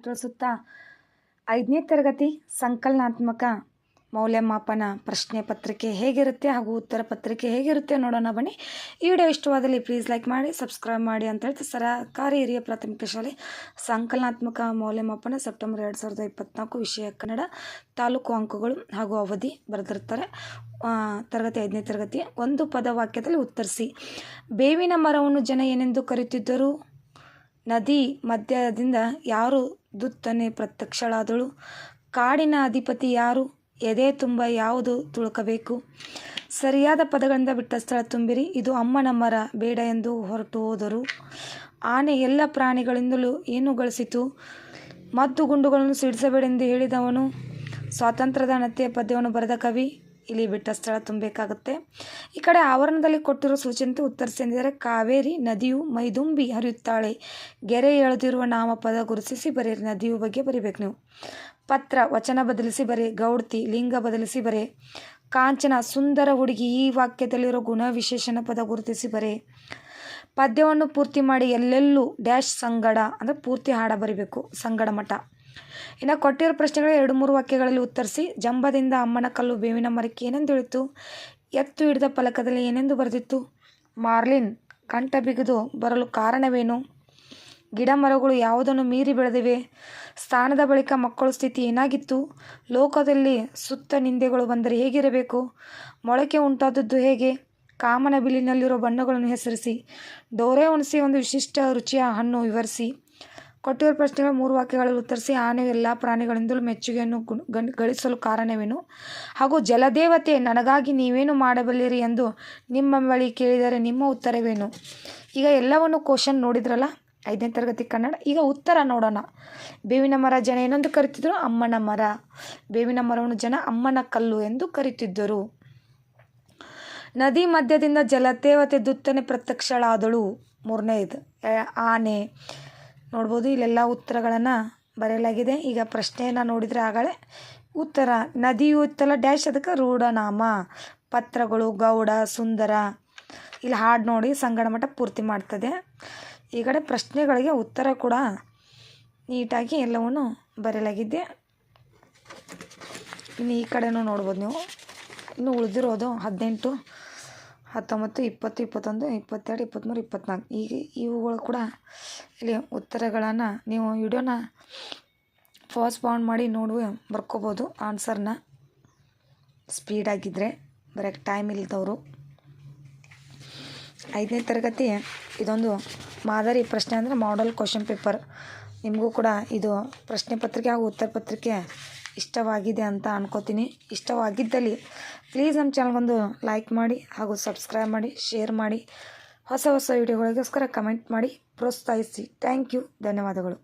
ತಿಳಿಸುತ್ತಾ 5ನೇ ತರಗತಿ ಸಂಕಲನಾತ್ಮಕ ಮೌಲ್ಯಮಾಪನ ಪ್ರಶ್ನೆ ಪತ್ರಿಕೆ ಹೇಗಿರುತ್ತೆ ಹಾಗೂ ಉತ್ತರ ಪತ್ರಿಕೆ ಹೇಗಿರುತ್ತೆ ನೋಡೋಣ ಬನ್ನಿ. ಈ ವಿಡಿಯೋ ಇಷ್ಟವಾದಲ್ಲಿ ಪ್ಲೀಸ್ ಲೈಕ್ ಮಾಡಿ, ಸಬ್ಸ್ಕ್ರೈಬ್ ಮಾಡಿ ಅಂತ ಹೇಳ್ತಾ ಸರ್ಕಾರಿ ಹಿರಿಯ ಪ್ರಾಥಮಿಕ ಶಾಲೆ ಸಂಕಲನಾತ್ಮಕ ಮೌಲ್ಯಮಾಪನ ಸೆಪ್ಟೆಂಬರ್ 2024 ವಿಷಯ ಕನ್ನಡ, ತಾಲೂಕು ಅಂಕಗಳು ಹಾಗೂ ಅವಧಿ ಬರೆದಿರ್ತಾರೆ. ತರಗತಿ 5ನೇ ತರಗತಿ. ಒಂದು ಪದ ವಾಕ್ಯದಲ್ಲಿ ಉತ್ತರಿಸಿ. ಬೇವಿನ ಮರವನ್ನು ಜನ ಏನೆಂದು ಕರೆಯುತ್ತಿದ್ದರು? ನದಿ ಮಧ್ಯದಿಂದ ಯಾರು ದುತ್ತನೆ ಪ್ರತ್ಯಕ್ಷಳಾದಳು? ಕಾಡಿನ ಅಧಿಪತಿ ಯಾರು? ಎದೆ ತುಂಬ ಯಾವುದು ತುಳುಕಬೇಕು? ಸರಿಯಾದ ಪದಗಳಿಂದ ಬಿಟ್ಟ ಸ್ಥಳ ತುಂಬಿರಿ. ಇದು ಅಮ್ಮನ ಮರ, ಬೇಡ ಎಂದು ಹೊರಟು ಹೋದರು. ಆನೆ ಎಲ್ಲ ಪ್ರಾಣಿಗಳಿಂದಲೂ ಏನು ಗಳಿಸಿತು? ಮದ್ದು ಗುಂಡುಗಳನ್ನು ಸಿಡಿಸಬೇಡೆಂದು ಹೇಳಿದವನು. ಸ್ವಾತಂತ್ರ್ಯದ ಅಣತೆಯ ಪದ್ಯವನ್ನು ಬರೆದ ಕವಿ. ಇಲ್ಲಿ ಬಿಟ್ಟ ಸ್ಥಳ ತುಂಬಬೇಕಾಗುತ್ತೆ. ಈ ಕಡೆ ಆವರಣದಲ್ಲಿ ಕೊಟ್ಟಿರೋ ಸೂಚನೆ ಉತ್ತರಿಸಿ ಎಂದಿದ್ದಾರೆ. ಕಾವೇರಿ ನದಿಯು ಮೈದುಂಬಿ ಹರಿಯುತ್ತಾಳೆ. ಗೆರೆ ಎಳೆದಿರುವ ನಾಮಪದ ಗುರುತಿಸಿ ಬರೆಯಿರಿ. ನದಿಯು ಬಗ್ಗೆ ಬರಿಬೇಕು ನೀವು. ಪತ್ರ ವಚನ ಬದಲಿಸಿ ಬರೆ. ಗೌಡ್ತಿ ಲಿಂಗ ಬದಲಿಸಿ ಬರೆ. ಕಾಂಚನ ಸುಂದರ ಹುಡುಗಿ. ಈ ವಾಕ್ಯದಲ್ಲಿರೋ ಗುಣ ವಿಶೇಷಣ ಪದ ಗುರುತಿಸಿ ಬರೆ. ಪದ್ಯವನ್ನು ಪೂರ್ತಿ ಮಾಡಿ. ಎಲ್ಲೆಲ್ಲೂ ಡ್ಯಾಶ್ ಸಂಗಡ ಅಂದರೆ ಪೂರ್ತಿ ಹಾಡ ಬರಿಬೇಕು. ಸಂಗಡ ಮಠ. ಇನ್ನು ಕೊಟ್ಟಿರೋ ಪ್ರಶ್ನೆಗಳು 2-3 ವಾಕ್ಯಗಳಲ್ಲಿ ಉತ್ತರಿಸಿ. ಜಂಬದಿಂದ ಅಮ್ಮನ ಕಲ್ಲು ಬೇವಿನ ಮರಕ್ಕೆ ಏನೆಂದು ಹೇಳಿತು? ಎತ್ತು ಹಿಡಿದ ಫಲಕದಲ್ಲಿ ಏನೆಂದು ಬರೆದಿತ್ತು? ಮಾರ್ಲಿನ್ ಕಂಠ ಬಿಗಿದು ಬರಲು ಕಾರಣವೇನು? ಗಿಡ ಮರಗಳು ಯಾವುದನ್ನು ಮೀರಿ ಬೆಳೆದಿವೆ? ಸ್ಥಾನದ ಬಳಿಕ ಮಕ್ಕಳ ಸ್ಥಿತಿ ಏನಾಗಿತ್ತು? ಲೋಕದಲ್ಲಿ ಸುತ್ತ ನಿಂದೆಗಳು ಬಂದರೆ ಹೇಗಿರಬೇಕು? ಮೊಳಕೆ ಉಂಟಾದದ್ದು ಹೇಗೆ? ಕಾಮನ ಬಿಲ್ಲಿನಲ್ಲಿರೋ ಬಣ್ಣಗಳನ್ನು ಹೆಸರಿಸಿ. ಡೋರೆ ಹುಣಸೆ ಒಂದು ವಿಶಿಷ್ಟ ರುಚಿಯ ಹಣ್ಣು ವಿವರಿಸಿ. ಕೊಟ್ಟಿರುವ ಪ್ರಶ್ನೆಗಳು 3 ವಾಕ್ಯಗಳಲ್ಲಿ ಉತ್ತರಿಸಿ. ಆನೆಯು ಎಲ್ಲ ಪ್ರಾಣಿಗಳಿಂದಲೂ ಮೆಚ್ಚುಗೆಯನ್ನು ಗಳಿಸಲು ಕಾರಣವೇನು? ಹಾಗೂ ಜಲದೇವತೆ ನನಗಾಗಿ ನೀವೇನು ಮಾಡಬಲ್ಲಿರಿ ಎಂದು ನಿಮ್ಮ ಬಳಿ ಕೇಳಿದರೆ ನಿಮ್ಮ ಉತ್ತರವೇನು? ಈಗ ಎಲ್ಲವನ್ನು ಕ್ವಶನ್ ನೋಡಿದ್ರಲ್ಲ 5ನೇ ತರಗತಿ ಕನ್ನಡ. ಈಗ ಉತ್ತರ ನೋಡೋಣ. ಬೇವಿನ ಮರ ಜನ ಏನೊಂದು ಕರೀತಿದ್ರು? ಅಮ್ಮನ ಮರ. ಬೇವಿನ ಮರವನ್ನು ಜನ ಅಮ್ಮನ ಕಲ್ಲು ಎಂದು ಕರೀತಿದ್ದರು. ನದಿ ಮಧ್ಯದಿಂದ ಜಲದೇವತೆ ದುತ್ತನೆ ಪ್ರತ್ಯಕ್ಷಳಾದಳು. 3ನೇದು ಆನೆ. ನೋಡ್ಬೋದು ಇಲ್ಲೆಲ್ಲ ಉತ್ತರಗಳನ್ನು ಬರೆಯಲಾಗಿದೆ. ಈಗ ಪ್ರಶ್ನೆಯನ್ನು ನೋಡಿದರೆ ಆಗಲೇ ಉತ್ತರ ನದಿಯು ಇತ್ತಲ್ಲ ಡ್ಯಾಶ್ ಅದಕ್ಕೆ ರೂಢನಾಮ. ಪತ್ರಗಳು ಗೌಡ ಸುಂದರ. ಇಲ್ಲಿ ಹಾಡು ನೋಡಿ ಸಂಗಡ ಮಠ ಪೂರ್ತಿ ಮಾಡ್ತದೆ. ಈ ಕಡೆ ಪ್ರಶ್ನೆಗಳಿಗೆ ಉತ್ತರ ಕೂಡ ನೀಟಾಗಿ ಎಲ್ಲವನ್ನು ಬರೆಯಲಾಗಿದೆ. ಇನ್ನು ಈ ಕಡೆನೂ ನೋಡ್ಬೋದು ನೀವು. ಇನ್ನು ಉಳಿದಿರೋದು 18, 19, 20, 21, 22, 23, 24 ಈಗ ಇವುಗಳು ಕೂಡ ಇಲ್ಲಿ ಉತ್ತರಗಳನ್ನು ನೀವು ವಿಡಿಯೋನ ಪಾಸ್ ಮಾಡಿ ನೋಡಿ ಬರ್ಕೋಬೋದು. ಆನ್ಸರ್ನ ಸ್ಪೀಡಾಗಿದ್ದರೆ ಬರೋಕ್ಕೆ ಟೈಮ್ ಇಲ್ಲದವರು. 5ನೇ ತರಗತಿ ಇದೊಂದು ಮಾದರಿ ಪ್ರಶ್ನೆ ಅಂದರೆ ಮಾಡಲ್ ಕ್ವಶನ್ ಪೇಪರ್. ನಿಮಗೂ ಕೂಡ ಇದು ಪ್ರಶ್ನೆ ಪತ್ರಿಕೆ ಹಾಗೂ ಉತ್ತರ ಪತ್ರಿಕೆ ಇಷ್ಟವಾಗಿದೆ ಅಂತ ಅನ್ಕೋತೀನಿ. ಇಷ್ಟವಾಗಿದ್ದಲ್ಲಿ ಪ್ಲೀಸ್ ನಮ್ಮ ಚಾನಲ್ಗೊಂದು ಲೈಕ್ ಮಾಡಿ ಹಾಗೂ ಸಬ್ಸ್ಕ್ರೈಬ್ ಮಾಡಿ, ಶೇರ್ ಮಾಡಿ. ಹೊಸ ವಿಡಿಯೋಗಳಿಗೋಸ್ಕರ ಕಮೆಂಟ್ ಮಾಡಿ ಪ್ರೋತ್ಸಾಹಿಸಿ. Thank you. ಧನ್ಯವಾದಗಳು.